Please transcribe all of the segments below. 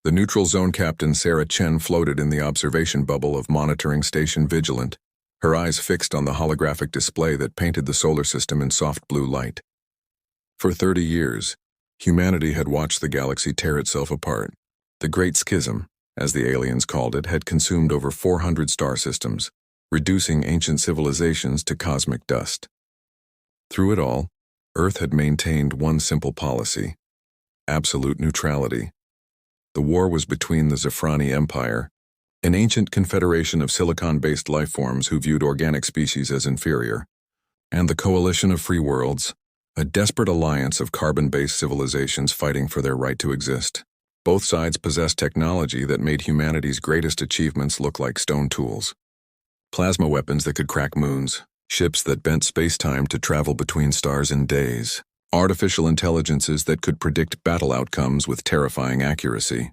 The neutral zone captain Sarah Chen floated in the observation bubble of monitoring station Vigilant, her eyes fixed on the holographic display that painted the solar system in soft blue light. For 30 years, humanity had watched the galaxy tear itself apart. The Great Schism, as the aliens called it, had consumed over 400 star systems, reducing ancient civilizations to cosmic dust. Through it all, Earth had maintained one simple policy: absolute neutrality. The war was between the Zafrani Empire, an ancient confederation of silicon-based lifeforms who viewed organic species as inferior, and the Coalition of Free Worlds, a desperate alliance of carbon-based civilizations fighting for their right to exist. Both sides possessed technology that made humanity's greatest achievements look like stone tools. Plasma weapons that could crack moons, ships that bent space-time to travel between stars in days, artificial intelligences that could predict battle outcomes with terrifying accuracy.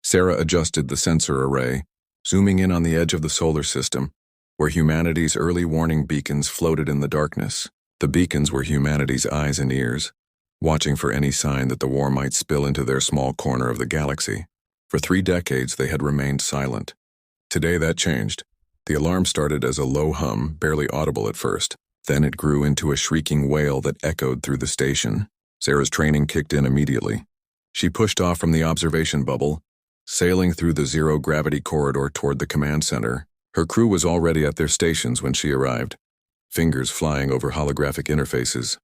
Sarah adjusted the sensor array, zooming in on the edge of the solar system, where humanity's early warning beacons floated in the darkness. The beacons were humanity's eyes and ears, watching for any sign that the war might spill into their small corner of the galaxy. For 3 decades, they had remained silent. Today, that changed. The alarm started as a low hum, barely audible at first. Then it grew into a shrieking wail that echoed through the station. Sarah's training kicked in immediately. She pushed off from the observation bubble, sailing through the zero-gravity corridor toward the command center. Her crew was already at their stations when she arrived, fingers flying over holographic interfaces.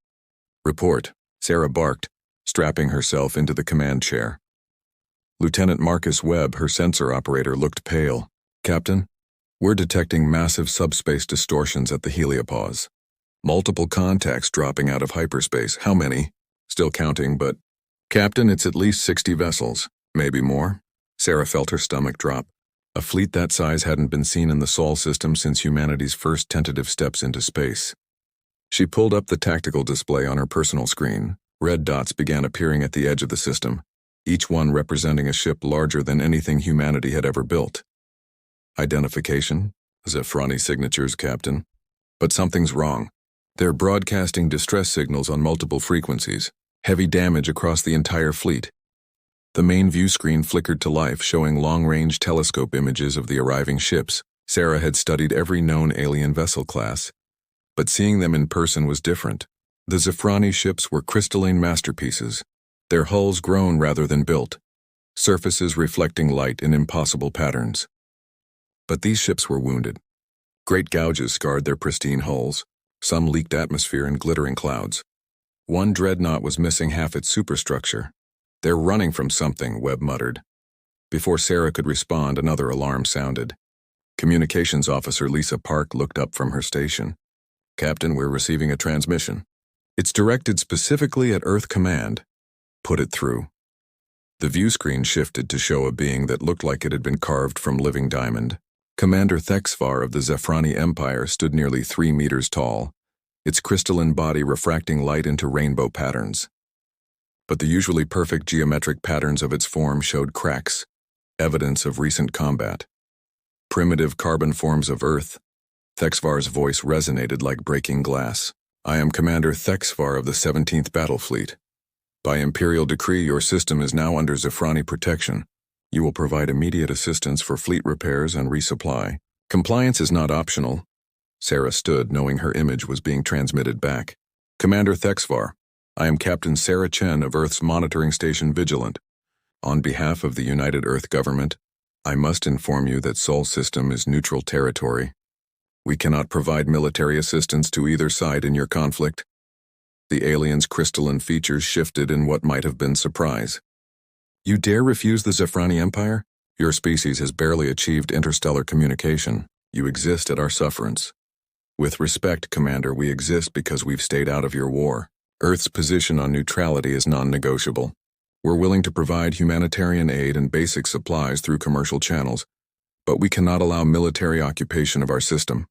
"Report," Sarah barked, strapping herself into the command chair. Lieutenant Marcus Webb, her sensor operator, looked pale. "Captain, we're detecting massive subspace distortions at the heliopause. Multiple contacts dropping out of hyperspace. How many? Still counting, but... Captain, it's at least 60 vessels. Maybe more." Sarah felt her stomach drop. A fleet that size hadn't been seen in the Sol system since humanity's first tentative steps into space. She pulled up the tactical display on her personal screen. Red dots began appearing at the edge of the system, each one representing a ship larger than anything humanity had ever built. "Identification? Zafrani signatures, Captain. But something's wrong. They're broadcasting distress signals on multiple frequencies. Heavy damage across the entire fleet." The main view screen flickered to life, showing long-range telescope images of the arriving ships. Sarah had studied every known alien vessel class, but seeing them in person was different. The Zafrani ships were crystalline masterpieces, their hulls grown rather than built, surfaces reflecting light in impossible patterns. But these ships were wounded. Great gouges scarred their pristine hulls, some leaked atmosphere and glittering clouds. One dreadnought was missing half its superstructure. "They're running from something," Webb muttered. Before Sarah could respond, another alarm sounded. Communications Officer Lisa Park looked up from her station. "Captain, we're receiving a transmission. It's directed specifically at Earth Command. Put it through." The view screen shifted to show a being that looked like it had been carved from living diamond. Commander Thexvar of the Zafrani Empire stood nearly 3 meters tall, its crystalline body refracting light into rainbow patterns. But the usually perfect geometric patterns of its form showed cracks, evidence of recent combat. "Primitive carbon forms of Earth." Thexvar's voice resonated like breaking glass. "I am Commander Thexvar of the 17th Battle Fleet. By Imperial decree, your system is now under Zafrani protection. You will provide immediate assistance for fleet repairs and resupply. Compliance is not optional." Sarah stood, knowing her image was being transmitted back. "Commander Thexvar, I am Captain Sarah Chen of Earth's monitoring station Vigilant. On behalf of the United Earth Government, I must inform you that Sol System is neutral territory. We cannot provide military assistance to either side in your conflict." The alien's crystalline features shifted in what might have been surprise. "You dare refuse the Zafrani Empire? Your species has barely achieved interstellar communication. You exist at our sufferance. With respect, Commander, we exist because we've stayed out of your war. Earth's position on neutrality is non-negotiable. We're willing to provide humanitarian aid and basic supplies through commercial channels, but we cannot allow military occupation of our system."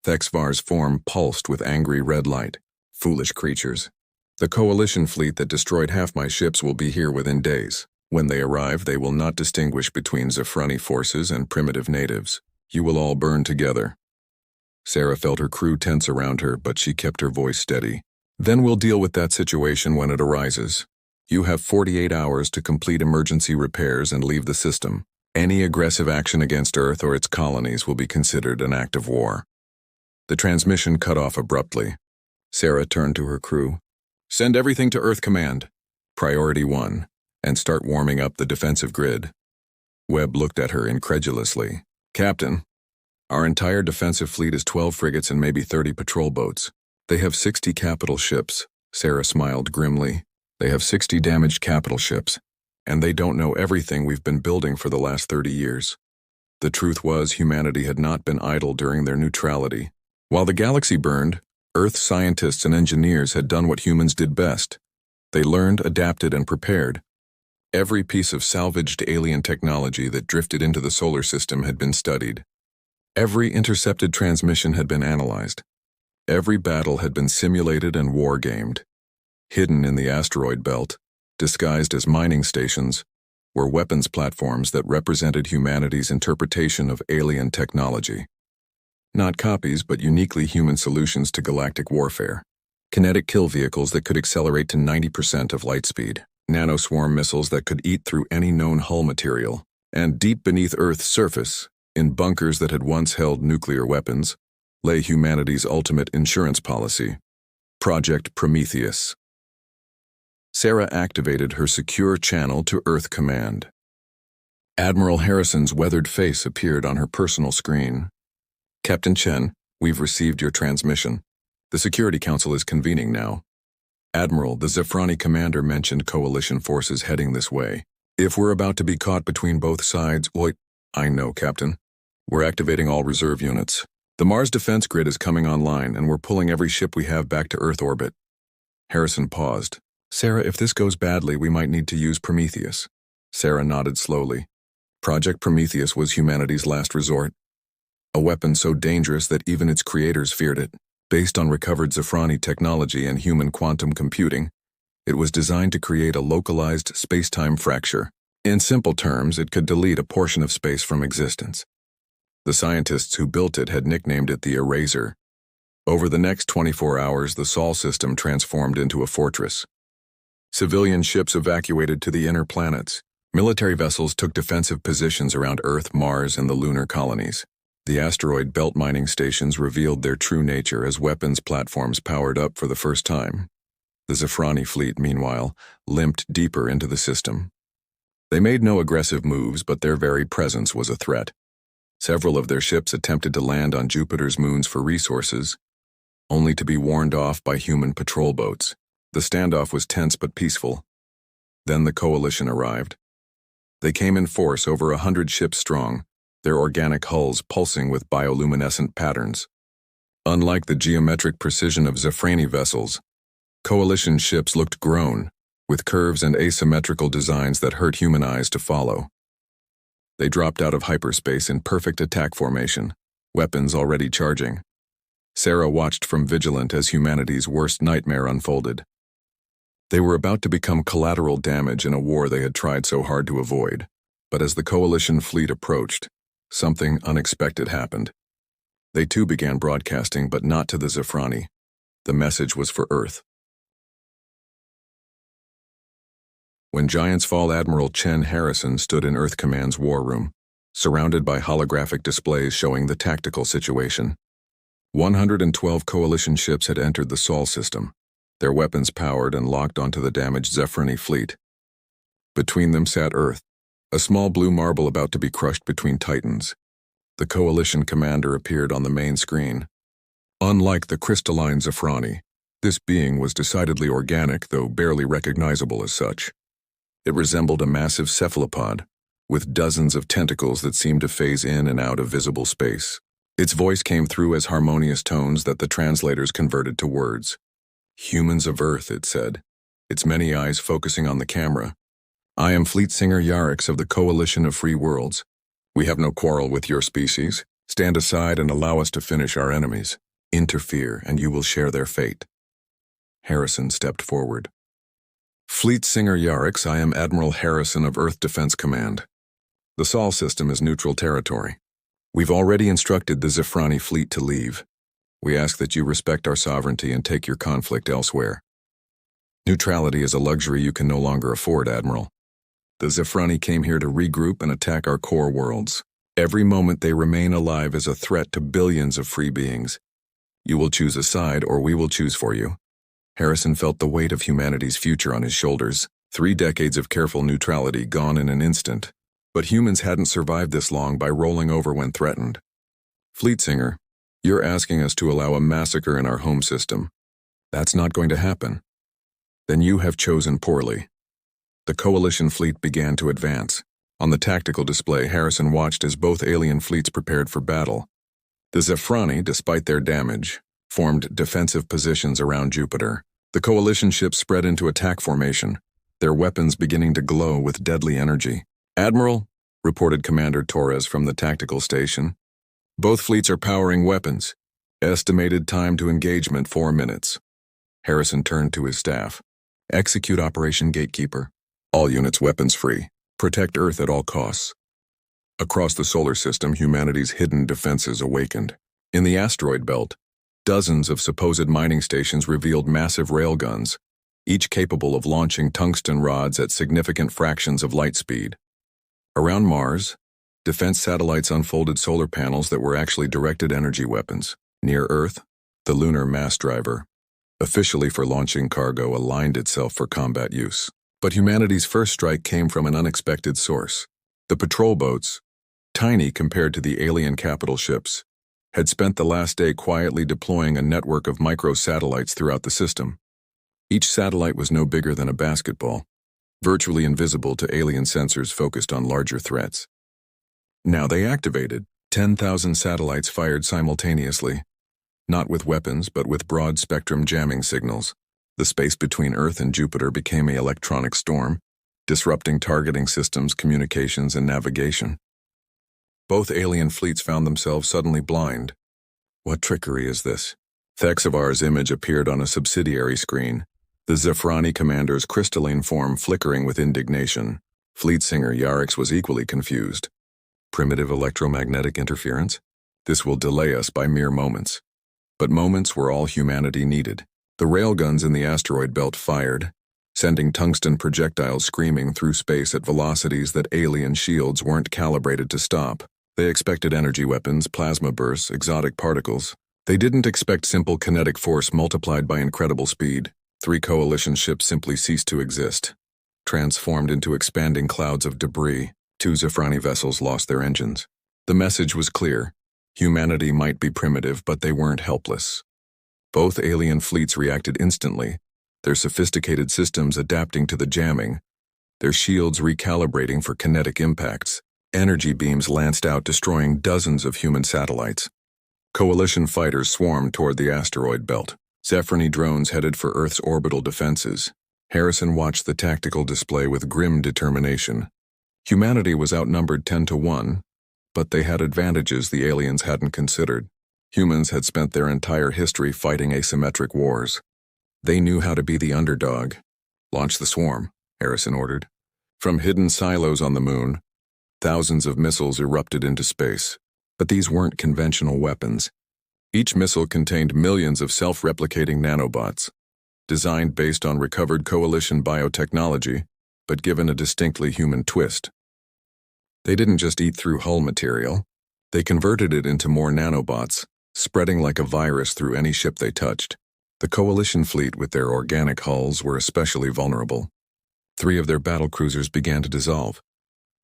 Thexvar's form pulsed with angry red light. "Foolish creatures. The coalition fleet that destroyed half my ships will be here within days. When they arrive, they will not distinguish between Zafrani forces and primitive natives. You will all burn together." Sarah felt her crew tense around her, but she kept her voice steady. "Then we'll deal with that situation when it arises. You have 48 hours to complete emergency repairs and leave the system. Any aggressive action against Earth or its colonies will be considered an act of war." The transmission cut off abruptly. Sarah turned to her crew. "Send everything to Earth Command. Priority 1, and start warming up the defensive grid." Webb looked at her incredulously. "Captain, our entire defensive fleet is 12 frigates and maybe 30 patrol boats. They have 60 capital ships." Sarah smiled grimly. "They have 60 damaged capital ships, and they don't know everything we've been building for the last 30 years. The truth was, humanity had not been idle during their neutrality. While the galaxy burned, Earth scientists and engineers had done what humans did best. They learned, adapted, and prepared. Every piece of salvaged alien technology that drifted into the solar system had been studied. Every intercepted transmission had been analyzed. Every battle had been simulated and war-gamed. Hidden in the asteroid belt, disguised as mining stations, were weapons platforms that represented humanity's interpretation of alien technology. Not copies, but uniquely human solutions to galactic warfare. Kinetic kill vehicles that could accelerate to 90% of light speed. Nanoswarm missiles that could eat through any known hull material. And deep beneath Earth's surface, in bunkers that had once held nuclear weapons, lay humanity's ultimate insurance policy, Project Prometheus. Sarah activated her secure channel to Earth Command. Admiral Harrison's weathered face appeared on her personal screen. "Captain Chen, we've received your transmission. The Security Council is convening now. Admiral, the Zephrani commander mentioned coalition forces heading this way. If we're about to be caught between both sides, I know, Captain. We're activating all reserve units. The Mars defense grid is coming online, and we're pulling every ship we have back to Earth orbit." Harrison paused. "Sarah, if this goes badly, we might need to use Prometheus." Sarah nodded slowly. Project Prometheus was humanity's last resort. A weapon so dangerous that even its creators feared it. Based on recovered Zephrani technology and human quantum computing, it was designed to create a localized space-time fracture. In simple terms, it could delete a portion of space from existence. The scientists who built it had nicknamed it the Eraser. Over the next 24 hours, the Sol system transformed into a fortress. Civilian ships evacuated to the inner planets. Military vessels took defensive positions around Earth, Mars, and the lunar colonies. The asteroid belt mining stations revealed their true nature as weapons platforms powered up for the first time. The Zephrani fleet, meanwhile, limped deeper into the system. They made no aggressive moves, but their very presence was a threat. Several of their ships attempted to land on Jupiter's moons for resources, only to be warned off by human patrol boats. The standoff was tense but peaceful. Then the coalition arrived. They came in force, over 100 ships strong, their organic hulls pulsing with bioluminescent patterns. Unlike the geometric precision of Zephrani vessels, coalition ships looked grown, with curves and asymmetrical designs that hurt human eyes to follow. They dropped out of hyperspace in perfect attack formation, weapons already charging. Sarah watched from vigilant as humanity's worst nightmare unfolded. They were about to become collateral damage in a war they had tried so hard to avoid. But as the coalition fleet approached, something unexpected happened. They too began broadcasting, but not to the Zephrani. The message was for Earth. When Giants Fall Admiral Chen Harrison stood in Earth Command's war room, surrounded by holographic displays showing the tactical situation. 112 coalition ships had entered the Sol system, their weapons powered and locked onto the damaged Zephrani fleet. Between them sat Earth, a small blue marble about to be crushed between titans. The coalition commander appeared on the main screen. Unlike the crystalline Zephrani, this being was decidedly organic, though barely recognizable as such. It resembled a massive cephalopod, with dozens of tentacles that seemed to phase in and out of visible space. Its voice came through as harmonious tones that the translators converted to words. "Humans of Earth," it said, its many eyes focusing on the camera. "I am Fleet Singer Yarix of the Coalition of Free Worlds. We have no quarrel with your species. Stand aside and allow us to finish our enemies. Interfere, and you will share their fate." Harrison stepped forward. "Fleet Singer Yarix, I am Admiral Harrison of Earth Defense Command. The Sol system is neutral territory. We've already instructed the Zephrani fleet to leave. We ask that you respect our sovereignty and take your conflict elsewhere." Neutrality is a luxury you can no longer afford, Admiral. The Zephrani came here to regroup and attack our core worlds. Every moment they remain alive is a threat to billions of free beings. You will choose a side or we will choose for you. Harrison felt the weight of humanity's future on his shoulders. 3 decades of careful neutrality gone in an instant. But humans hadn't survived this long by rolling over when threatened. Fleetsinger, you're asking us to allow a massacre in our home system. That's not going to happen. Then you have chosen poorly. The Coalition fleet began to advance. On the tactical display, Harrison watched as both alien fleets prepared for battle. The Zephrani, despite their damage, formed defensive positions around Jupiter. The Coalition ships spread into attack formation, their weapons beginning to glow with deadly energy. "Admiral," reported Commander Torres from the tactical station, "both fleets are powering weapons. Estimated time to engagement 4 minutes. Harrison turned to his staff. "Execute Operation Gatekeeper. All units weapons free. Protect Earth at all costs." Across the solar system, humanity's hidden defenses awakened. In the asteroid belt, dozens of supposed mining stations revealed massive railguns, each capable of launching tungsten rods at significant fractions of light speed. Around Mars, defense satellites unfolded solar panels that were actually directed energy weapons. Near Earth, the lunar mass driver, officially for launching cargo, aligned itself for combat use. But humanity's first strike came from an unexpected source. The patrol boats, tiny compared to the alien capital ships, had spent the last day quietly deploying a network of micro-satellites throughout the system. Each satellite was no bigger than a basketball, virtually invisible to alien sensors focused on larger threats. Now they activated. 10,000 satellites fired simultaneously, not with weapons but with broad-spectrum jamming signals. The space between Earth and Jupiter became an electronic storm, disrupting targeting systems, communications, and navigation. Both alien fleets found themselves suddenly blind. What trickery is this? Thexavar's image appeared on a subsidiary screen, the Zephrani commander's crystalline form flickering with indignation. Fleetsinger Yarix was equally confused. Primitive electromagnetic interference? This will delay us by mere moments. But moments were all humanity needed. The railguns in the asteroid belt fired, sending tungsten projectiles screaming through space at velocities that alien shields weren't calibrated to stop. They expected energy weapons, plasma bursts, exotic particles. They didn't expect simple kinetic force multiplied by incredible speed. 3 coalition ships simply ceased to exist, transformed into expanding clouds of debris. 2 Zephrani vessels lost their engines. The message was clear. Humanity might be primitive, but they weren't helpless. Both alien fleets reacted instantly, their sophisticated systems adapting to the jamming, their shields recalibrating for kinetic impacts. Energy beams lanced out, destroying dozens of human satellites. Coalition fighters swarmed toward the asteroid belt. Zephrani drones headed for Earth's orbital defenses. Harrison watched the tactical display with grim determination. Humanity was outnumbered 10-1, but they had advantages the aliens hadn't considered. Humans had spent their entire history fighting asymmetric wars. They knew how to be the underdog. "Launch the swarm," Harrison ordered. From hidden silos on the moon, thousands of missiles erupted into space. But these weren't conventional weapons. Each missile contained millions of self-replicating nanobots, designed based on recovered coalition biotechnology, but given a distinctly human twist. They didn't just eat through hull material. They converted it into more nanobots, spreading like a virus through any ship they touched. The Coalition fleet with their organic hulls were especially vulnerable. 3 of their battlecruisers began to dissolve,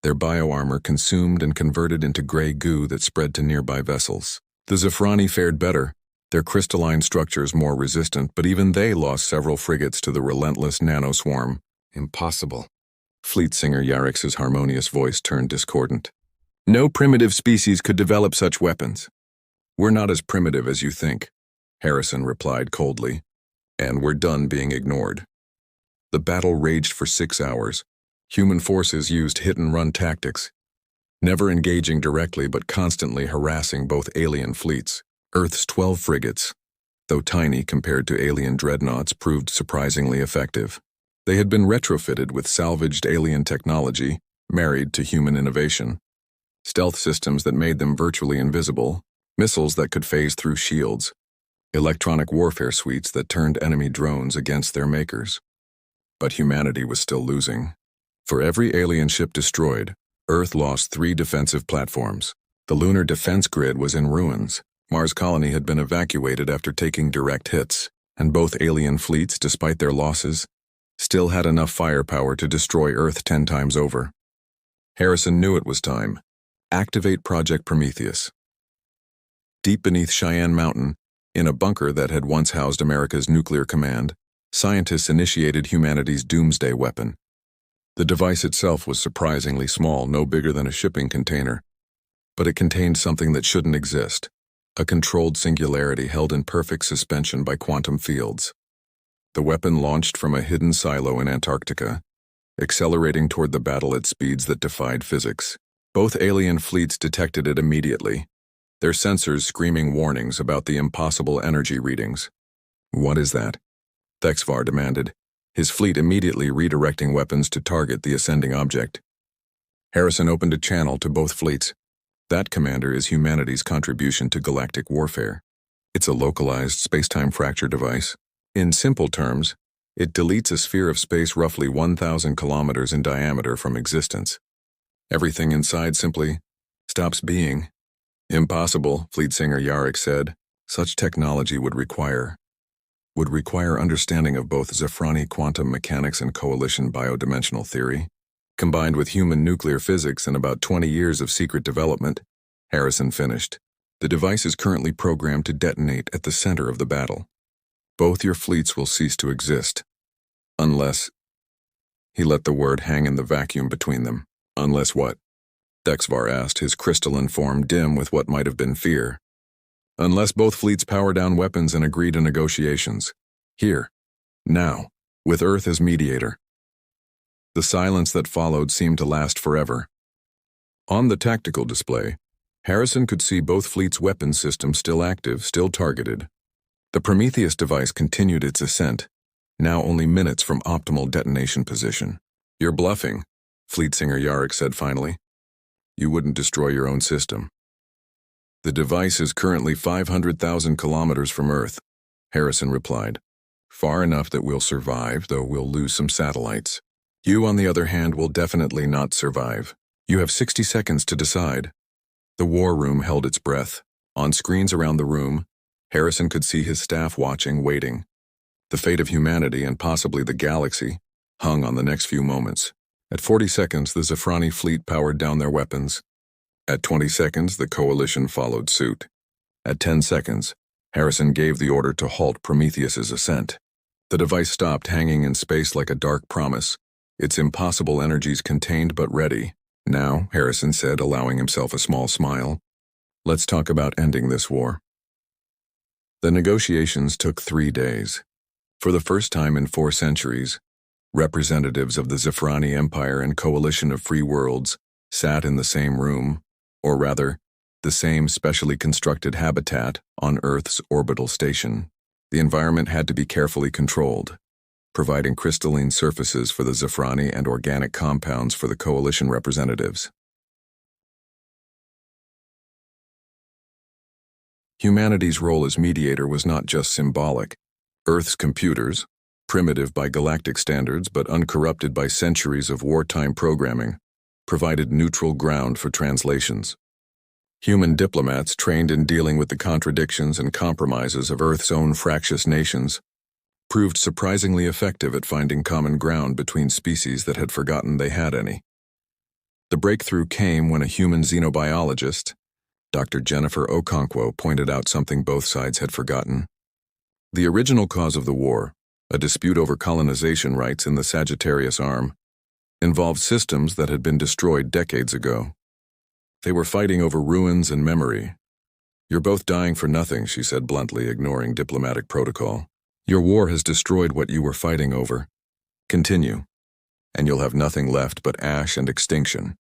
their bioarmor consumed and converted into gray goo that spread to nearby vessels. The Zephrani fared better, their crystalline structures more resistant, but even they lost several frigates to the relentless nanoswarm. "Impossible." Fleetsinger Yarix's harmonious voice turned discordant. "No primitive species could develop such weapons." "We're not as primitive as you think," Harrison replied coldly, "and we're done being ignored." The battle raged for 6 hours. Human forces used hit-and-run tactics, never engaging directly but constantly harassing both alien fleets. Earth's 12 frigates, though tiny compared to alien dreadnoughts, proved surprisingly effective. They had been retrofitted with salvaged alien technology, married to human innovation. Stealth systems that made them virtually invisible, missiles that could phase through shields, electronic warfare suites that turned enemy drones against their makers. But humanity was still losing. For every alien ship destroyed, Earth lost 3 defensive platforms. The lunar defense grid was in ruins. Mars colony had been evacuated after taking direct hits, and both alien fleets, despite their losses, still had enough firepower to destroy Earth 10 times over. Harrison knew it was time. Activate Project Prometheus. Deep beneath Cheyenne Mountain, in a bunker that had once housed America's nuclear command, scientists initiated humanity's doomsday weapon. The device itself was surprisingly small, no bigger than a shipping container, but it contained something that shouldn't exist, a controlled singularity held in perfect suspension by quantum fields. The weapon launched from a hidden silo in Antarctica, accelerating toward the battle at speeds that defied physics. Both alien fleets detected it immediately, their sensors screaming warnings about the impossible energy readings. "What is that?" Thexvar demanded, his fleet immediately redirecting weapons to target the ascending object. Harrison opened a channel to both fleets. That, Commander, is humanity's contribution to galactic warfare. It's a localized space-time fracture device. In simple terms, it deletes a sphere of space roughly 1,000 kilometers in diameter from existence. Everything inside simply stops being. "Impossible," Fleet Singer Yarrick said. "Such technology would require understanding of both Zafrani quantum mechanics and coalition biodimensional theory, combined with human nuclear physics and about 20 years of secret development." Harrison finished. "The device is currently programmed to detonate at the center of the battle. Both your fleets will cease to exist. Unless—" He let the word hang in the vacuum between them. "Unless what?" Thexvar asked, his crystalline form dim with what might have been fear. "Unless both fleets power down weapons and agree to negotiations. Here. Now. With Earth as mediator." The silence that followed seemed to last forever. On the tactical display, Harrison could see both fleets' weapon systems still active, still targeted. The Prometheus device continued its ascent, now only minutes from optimal detonation position. "You're bluffing," Fleet Singer Yarrick said finally. "You wouldn't destroy your own system." "The device is currently 500,000 kilometers from Earth," Harrison replied. "Far enough that we'll survive, though we'll lose some satellites. You, on the other hand, will definitely not survive. You have 60 seconds to decide." The war room held its breath. On screens around the room, Harrison could see his staff watching, waiting. The fate of humanity and possibly the galaxy hung on the next few moments. At 40 seconds, the Zafrani fleet powered down their weapons. At 20 seconds, the coalition followed suit. At 10 seconds, Harrison gave the order to halt Prometheus's ascent. The device stopped, hanging in space like a dark promise, its impossible energies contained but ready. "Now," Harrison said, allowing himself a small smile, "let's talk about ending this war." The negotiations took 3 days. For the first time in 4 centuries, representatives of the Zafrani Empire and Coalition of Free Worlds sat in the same room, or rather, the same specially constructed habitat on Earth's orbital station. The environment had to be carefully controlled, providing crystalline surfaces for the Zafrani and organic compounds for the Coalition representatives. Humanity's role as mediator was not just symbolic. Earth's computers, primitive by galactic standards but uncorrupted by centuries of wartime programming, provided neutral ground for translations. Human diplomats trained in dealing with the contradictions and compromises of Earth's own fractious nations proved surprisingly effective at finding common ground between species that had forgotten they had any. The breakthrough came when a human xenobiologist, Dr. Jennifer Okonkwo, pointed out something both sides had forgotten. The original cause of the war, a dispute over colonization rights in the Sagittarius Arm, involved systems that had been destroyed decades ago. They were fighting over ruins and memory. "You're both dying for nothing," she said bluntly, ignoring diplomatic protocol. "Your war has destroyed what you were fighting over. Continue, and you'll have nothing left but ash and extinction."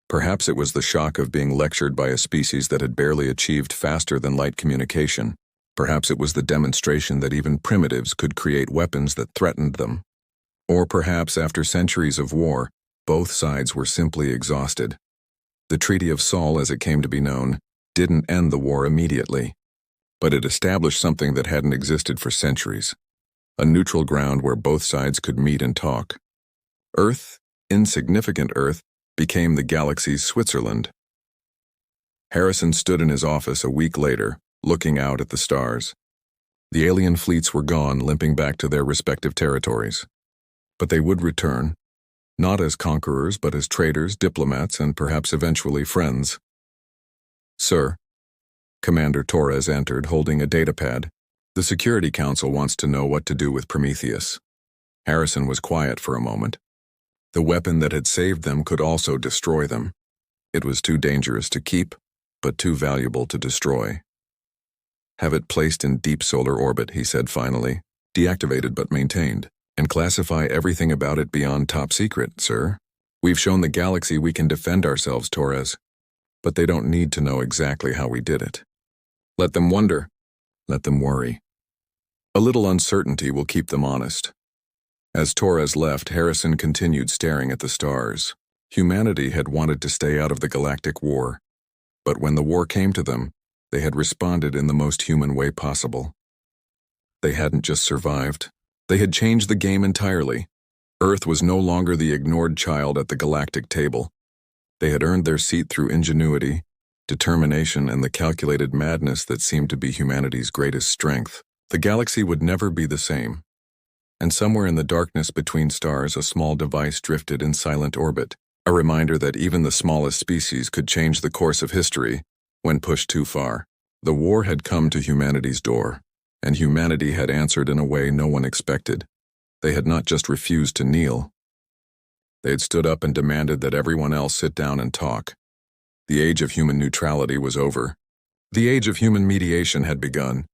Perhaps it was the shock of being lectured by a species that had barely achieved faster-than-light communication. Perhaps it was the demonstration that even primitives could create weapons that threatened them. Or perhaps after centuries of war, both sides were simply exhausted. The Treaty of Sol, as it came to be known, didn't end the war immediately, but it established something that hadn't existed for centuries: a neutral ground where both sides could meet and talk. Earth, insignificant Earth, became the galaxy's Switzerland. Harrison stood in his office a week later, looking out at the stars. The alien fleets were gone, limping back to their respective territories. But they would return, not as conquerors, but as traders, diplomats, and perhaps eventually friends. "Sir," Commander Torres entered, holding a datapad. "The Security Council wants to know what to do with Prometheus." Harrison was quiet for a moment. The weapon that had saved them could also destroy them. It was too dangerous to keep, but too valuable to destroy. "Have it placed in deep solar orbit," he said finally. "Deactivated but maintained. And classify everything about it beyond top secret, sir. We've shown the galaxy we can defend ourselves, Torres. But they don't need to know exactly how we did it. Let them wonder. Let them worry. A little uncertainty will keep them honest." As Torres left, Harrison continued staring at the stars. Humanity had wanted to stay out of the galactic war. But when the war came to them, they had responded in the most human way possible. They hadn't just survived. They had changed the game entirely. Earth was no longer the ignored child at the galactic table. They had earned their seat through ingenuity, determination, and the calculated madness that seemed to be humanity's greatest strength. The galaxy would never be the same. And somewhere in the darkness between stars, a small device drifted in silent orbit, a reminder that even the smallest species could change the course of history when pushed too far. The war had come to humanity's door, and humanity had answered in a way no one expected. They had not just refused to kneel. They had stood up and demanded that everyone else sit down and talk. The age of human neutrality was over. The age of human mediation had begun.